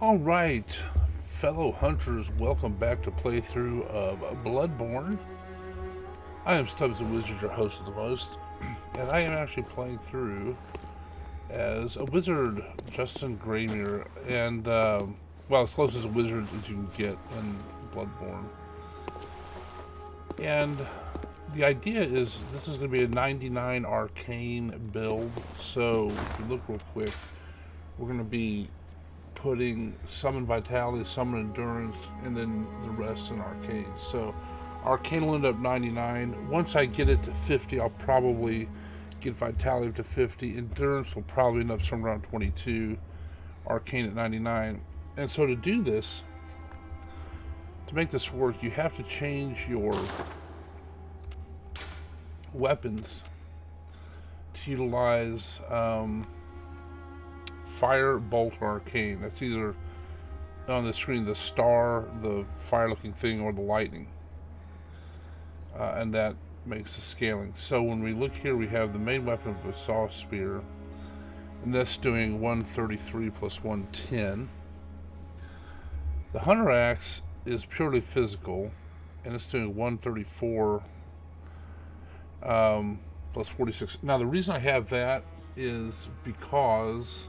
Alright, fellow hunters, welcome back to playthrough of Bloodborne. I am Stubbs the Wizard, your host of the most, and I am actually playing through as a wizard, Justin Graymere, and, well, as close as a wizard as you can get in Bloodborne. And the idea is this is going to be a 99 Arcane build, so if you look real quick, we're going to be putting some in Vitality, some in Endurance, and then the rest in Arcane. So Arcane will end up 99. Once I get it to 50, I'll probably get Vitality up to 50. Endurance will probably end up somewhere around 22. Arcane at 99. And so to do this, to make this work, you have to change your weapons to utilize Fire, Bolt, or Arcane. That's either on the screen the star, the fire-looking thing, or the lightning. And that makes the scaling. So when we look here, we have the main weapon of a saw spear, and that's doing 133 plus 110. The hunter axe is purely physical, and it's doing 134 plus 46. Now the reason I have that is because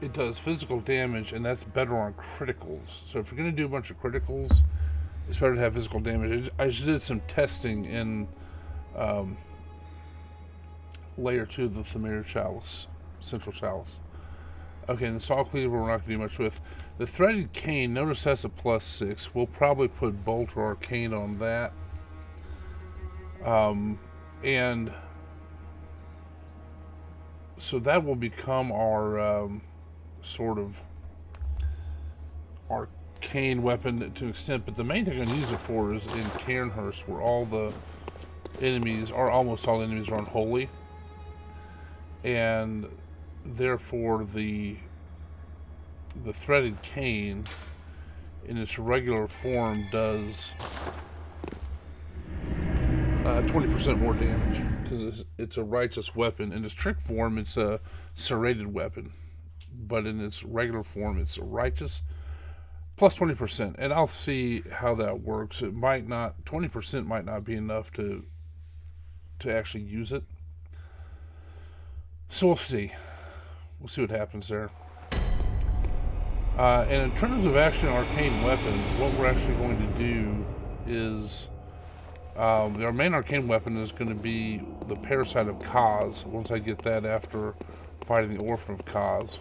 it does physical damage, and that's better on criticals. So if you're going to do a bunch of criticals, it's better to have physical damage. I just did some testing in layer 2 of the Pthumeru Chalice, Central Chalice. Okay, and the Saw Cleaver we're not going to do much with. The Threaded Cane, notice that's a +6. We'll probably put Bolt or Arcane on that. And so that will become our sort of arcane weapon to an extent, but the main thing I'm going to use it for is in Cairnhurst, where all the enemies, or almost all the enemies, are unholy, and therefore the threaded cane in its regular form does 20% more damage, because it's a righteous weapon. In its trick form, it's a serrated weapon, but in its regular form, it's a righteous plus 20%. And I'll see how that works. It might not, 20% might not be enough to actually use it. So we'll see. We'll see what happens there. And in terms of actually an arcane weapon, what we're actually going to do is our main arcane weapon is going to be the Parasite of Kaz, once I get that after fighting the Orphan of Kaz.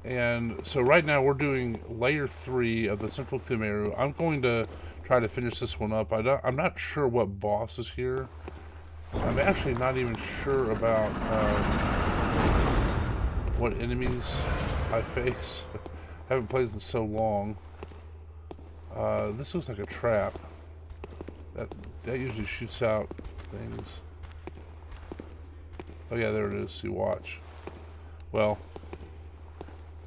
And so right now we're doing layer 3 of the Central Pthumeru. I'm going to try to finish this one up. I'm not sure what boss is here. I'm actually not even sure about what enemies I face. I haven't played in so long. This looks like a trap. That usually shoots out things. Oh yeah, there it is. See, watch. Well,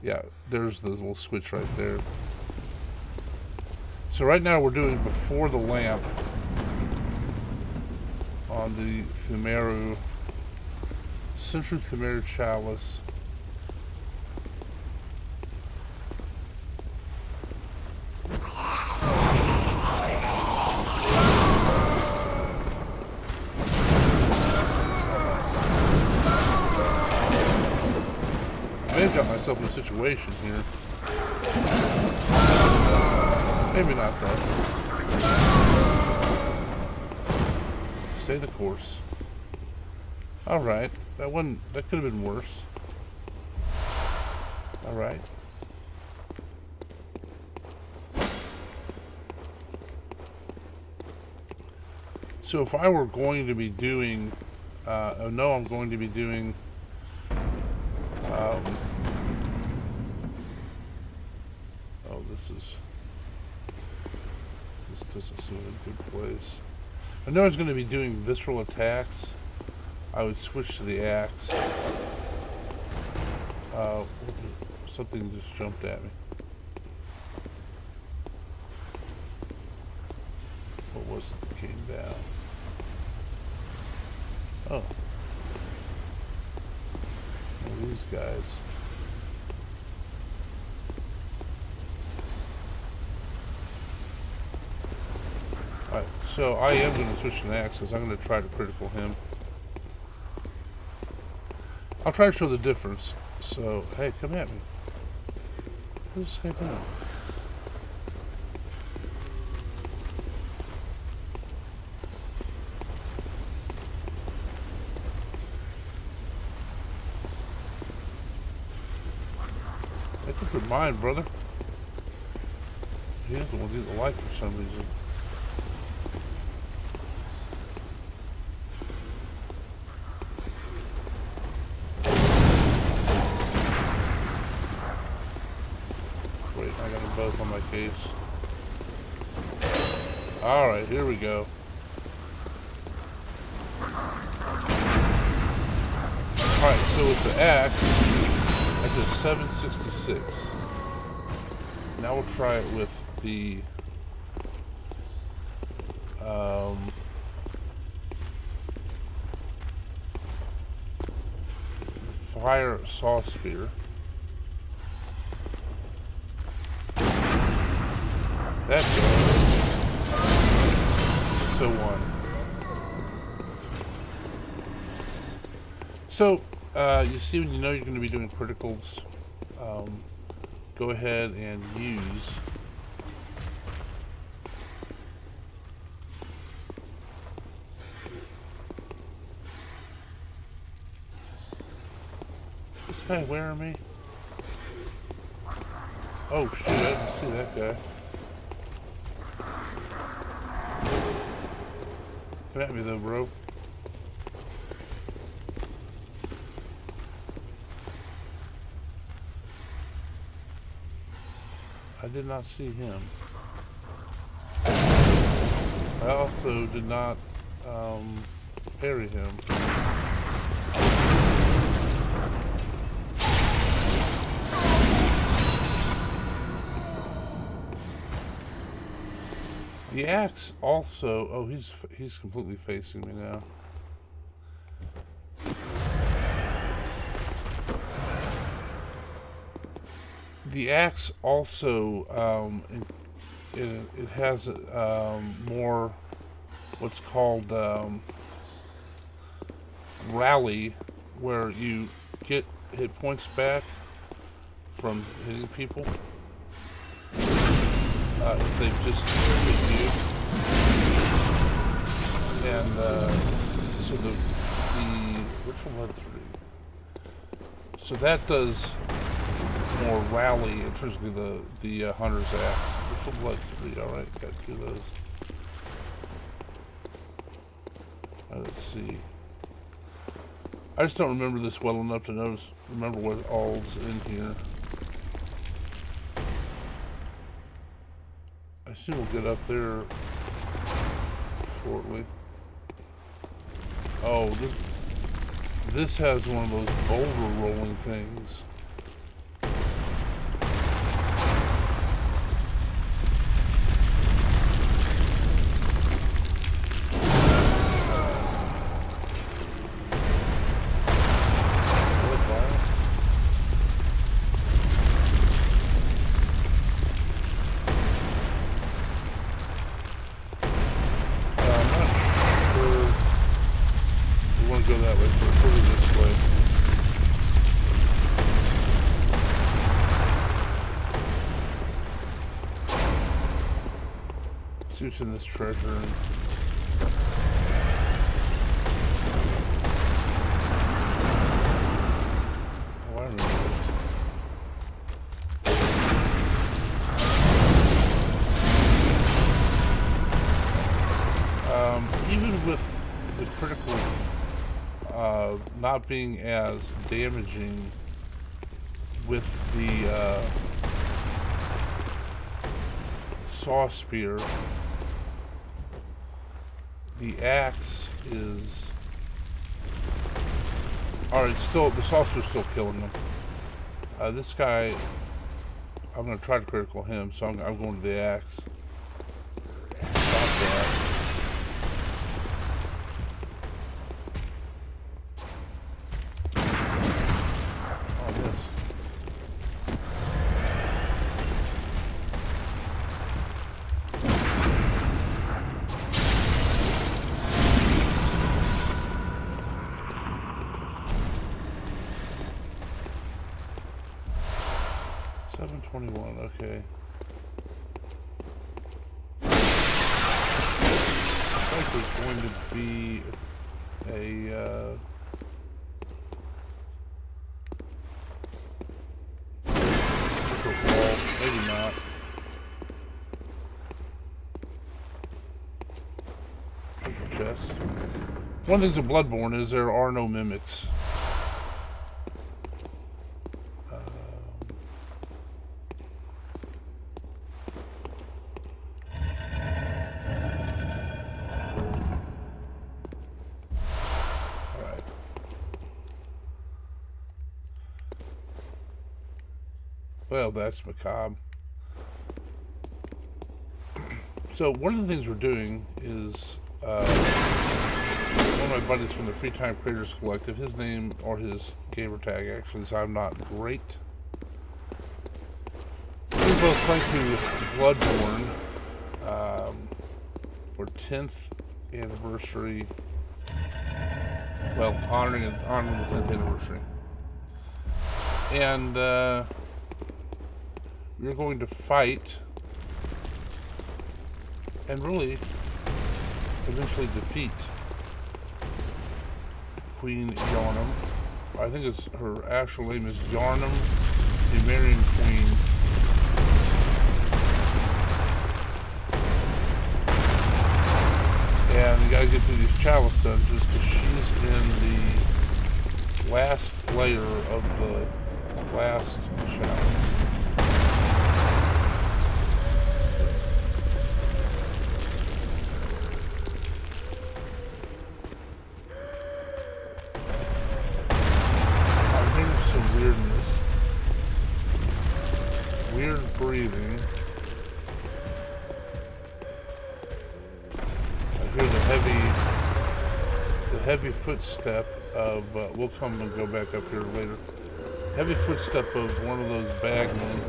yeah, there's the little switch right there. So right now we're doing before the lamp on the Pthumeru, Central Pthumeru Chalice. I've got myself in a situation here. Maybe not that. Stay the course. Alright. That could have been worse. Alright. So if I were going to be doing I'm going to be doing this doesn't seem like a good place. I know I was going to be doing visceral attacks. I would switch to the axe. Something just jumped at me. What was it that came down? Oh. These guys. So I am going to switch to an axe because I'm going to try to critical him. I'll try to show the difference. So, hey, come at me. Who's this guy doing? I think you're mine, brother. He doesn't want to do the light for some reason. Wait, I got them both on my case. Alright, here we go. Alright, so with the axe, I did 766. Now we'll try it with the fire saw spear. That goes 601. So you see, when you know you're going to be doing criticals, go ahead and use this guy wearing me. Oh shit, I didn't see that guy. Come at me though, bro. I did not see him. I also did not parry him. The axe also, oh, he's completely facing me now. The axe also, it has more what's called rally, where you get hit points back from hitting people. If they've just hit you. And so the which one led 3? So that does more rally in terms of the hunter's axe. Which one led 3? All right, got 2 of those. Let's see. I just don't remember this well enough to remember what all's in here. I assume we'll get up there shortly. Oh, this has one of those boulder rolling things. Go that way, further this way. See what's in this treasure. Oh, I remember this. Even with the critical not being as damaging with the saw spear, the axe is, alright, still, the saw spear is still killing him. This guy, I'm going to try to critical him, so I'm going to the axe. Stop that. 721, okay. I think there's going to be a secret wall. Maybe not. Treasure chest. One of the things of Bloodborne is there are no mimics. Well, that's macabre. So one of the things we're doing is one of my buddies from the Free Time Creators Collective, his name, or his gamer tag actually is I'm Not Great. We both playing through Bloodborne for 10th anniversary. Well, honoring the 10th anniversary. And we're going to fight and really eventually defeat Queen Yarnum. I think it's her actual name is Yarnum, the Pthumerian Queen. And you gotta get through these Chalice dungeons because she's in the last layer of the last Chalice. Weird breathing. I hear the heavy footstep of, we'll come and go back up here later. Heavy footstep of one of those bagmen.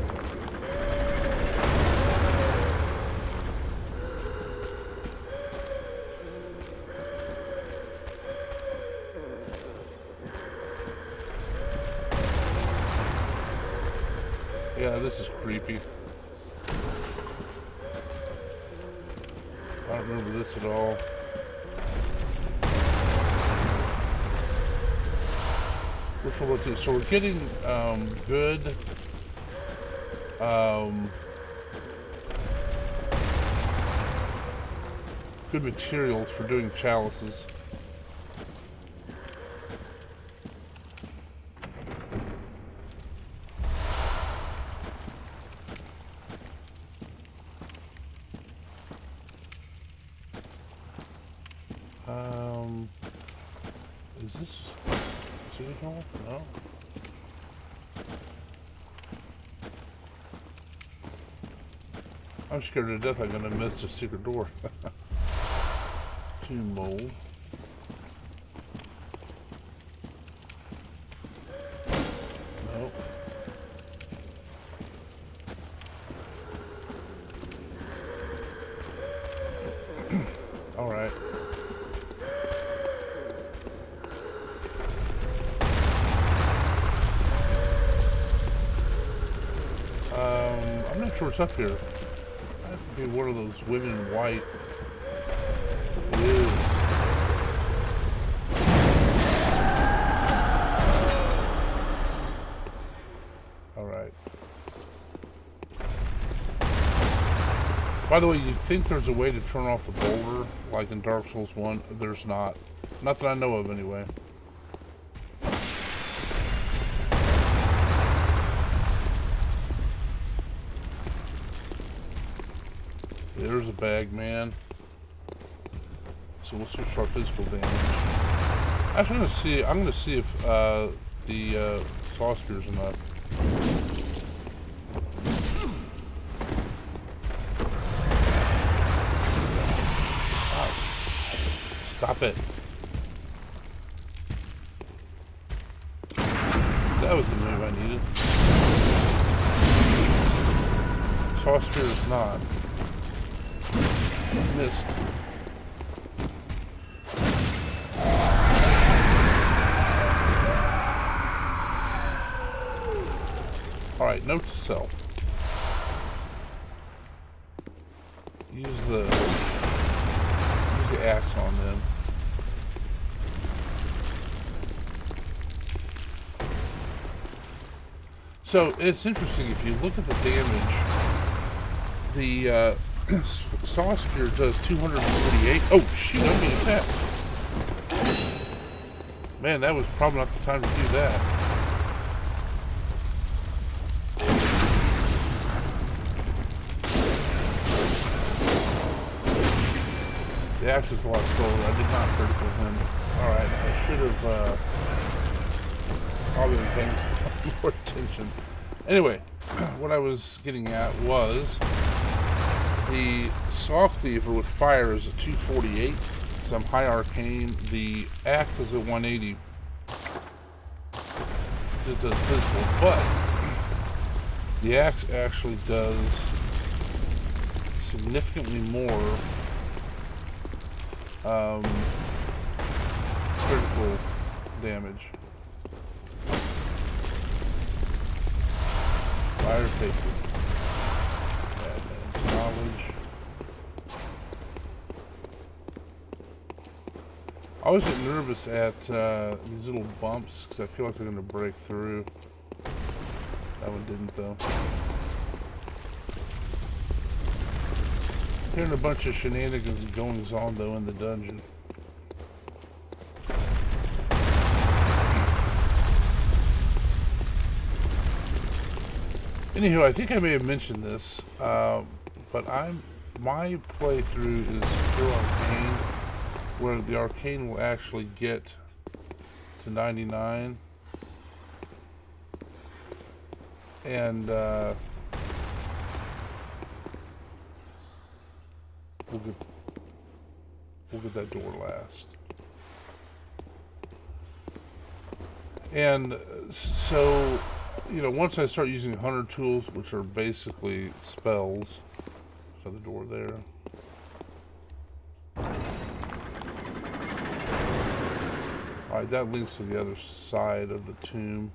Yeah, this is creepy. I don't remember this at all. Which one was this? So we're getting good good materials for doing chalices. Is this City Hall? No. I'm scared to death I'm gonna miss the secret door. Tomb mold. Nope. Alright. I'm not sure what's up here. That would be one of those women in white. It is. Alright. By the way, you'd think there's a way to turn off the boulder, like in Dark Souls 1. There's not. Not that I know of, anyway. There's a bag, man. So we'll switch to our physical damage. Actually, I'm gonna see if the saw spear's enough. Stop it. That was the move I needed. Saw spear is not. Missed. Alright, note to self. Use the axe on them. So it's interesting, if you look at the damage, the Saw Spear does 248. Oh shoot, I'm being attacked. Man, that was probably not the time to do that. The axe is a lot slower. I did not critical him. Alright, I should have probably been paying more attention. Anyway, what I was getting at was the Saw Cleaver with fire is at 248 because I'm high arcane. The axe is at 180. It does physical, but the axe actually does significantly more critical damage. Fire paper. Adds knowledge. I always get nervous at these little bumps because I feel like they're going to break through. That one didn't though. Hearing a bunch of shenanigans goings on though in the dungeon. Anywho, I think I may have mentioned this, but my playthrough is pure Arcane, where the Arcane will actually get to 99, and we'll get that door last. And so, you know, once I start using hunter tools, which are basically spells, so the door there. Alright, that links to the other side of the tomb.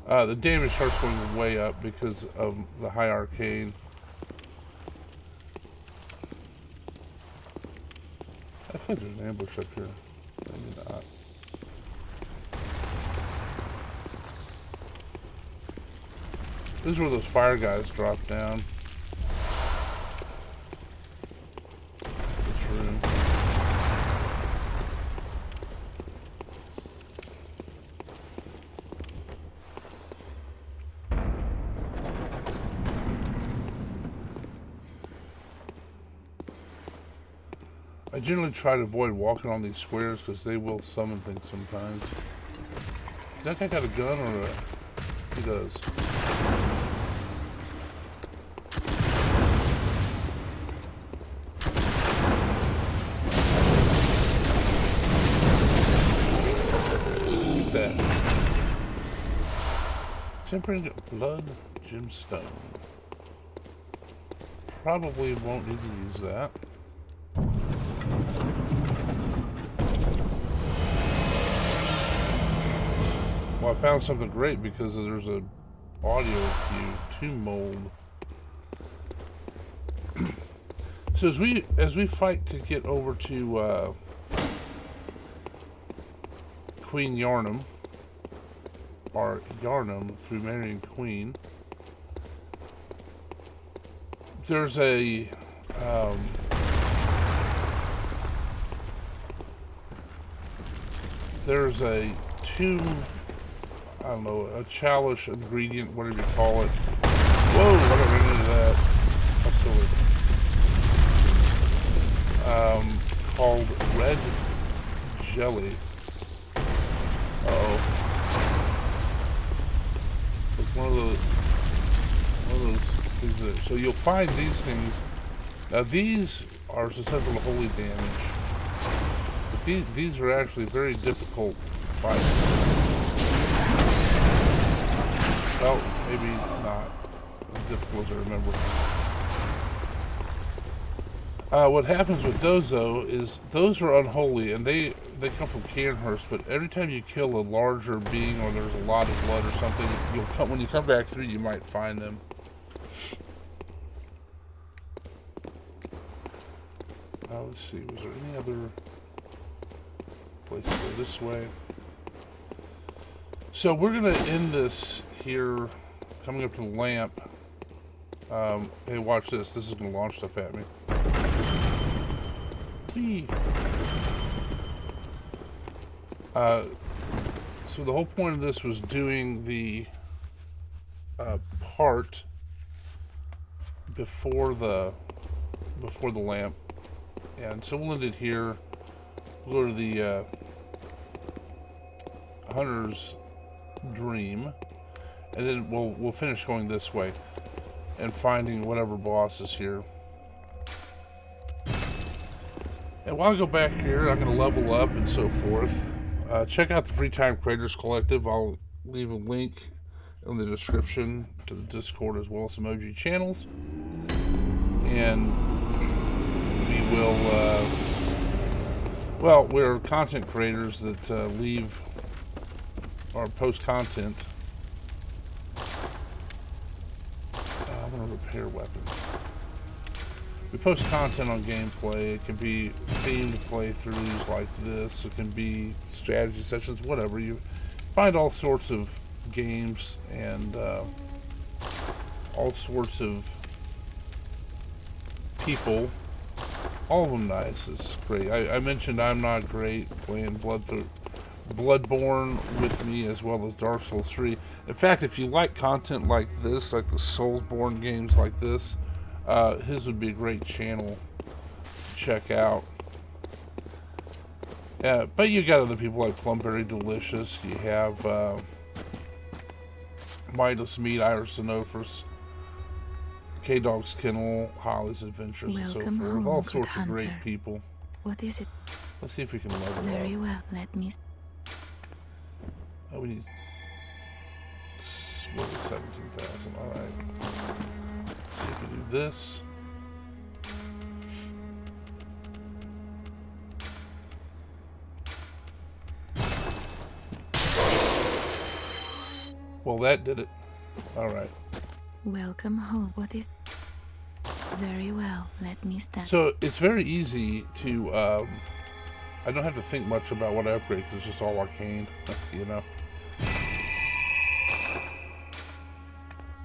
The damage starts going way up because of the high arcane. I think there's an ambush up here. Maybe not. This is where those fire guys drop down. This room. I generally try to avoid walking on these squares because they will summon things sometimes. Does that guy got a gun or a... He does. Look at that. Tempered blood gemstone. Probably won't need to use that. Well, I found something great because there's a audio cue, tomb mold. So as we fight to get over to Queen Yarnum, or Yarnum through marrying Queen, there's a tomb, I don't know, a chalice ingredient, whatever you call it. Whoa, I got ran into that. That's silly. Called red jelly. Uh-oh. It's one of those things that, so you'll find these things. Now these are susceptible to holy damage. But these are actually very difficult fights. Well, maybe not as difficult as I remember. What happens with those, though, is those are unholy, and they they come from Canhurst, but every time you kill a larger being or there's a lot of blood or something, when you come back through, you might find them. Let's see, was there any other place to go this way? So we're going to end this here, coming up to the lamp. Hey, watch this. This is going to launch stuff at me. Whee! So the whole point of this was doing the part before the lamp, and so we'll end it here. We'll go to the Hunter's Dream, and then we'll finish going this way and finding whatever boss is here. And while I go back here, I'm going to level up and so forth. Check out the Free Time Creators Collective. I'll leave a link in the description to the Discord as well as emoji channels. And we will, well, we're content creators that leave or post content. I'm going to repair weapons. We post content on gameplay. It can be themed playthroughs like this. It can be strategy sessions, whatever. You find all sorts of games and all sorts of people. All of them nice. It's great. I mentioned I'm not great playing Bloodborne with me as well as Dark Souls 3. In fact, if you like content like this, like the Soulsborne games like this, his would be a great channel to check out. But you got other people like Plumberry Delicious. You have Midas Meat, Iris Xenophrus, K-Dog's Kennel, Holly's Adventures, and so forth. Home, all sorts Hunter. of great people. What is it? Let's see if we can level up. Very well, let me... Oh, we need... What is 17,000? Alright. Let's see if we do this. Well, that did it. Alright. Welcome home. What is... Very well, let me stand. So, it's very easy to, I don't have to think much about what I upgrade, because it's just all arcane, you know.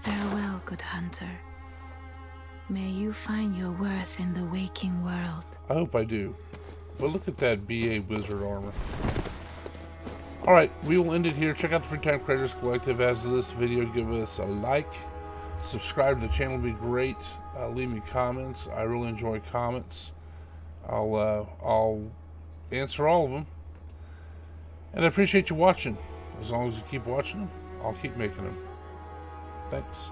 Farewell, good hunter. May you find your worth in the waking world. I hope I do. But look at that BA wizard armor. Alright, we will end it here. Check out the Free Time Creators Collective. As of this video, give us a like. Subscribe to the channel would be great. Leave me comments. I really enjoy comments. I'll answer all of them. And I appreciate you watching. As long as you keep watching them, I'll keep making them. Thanks.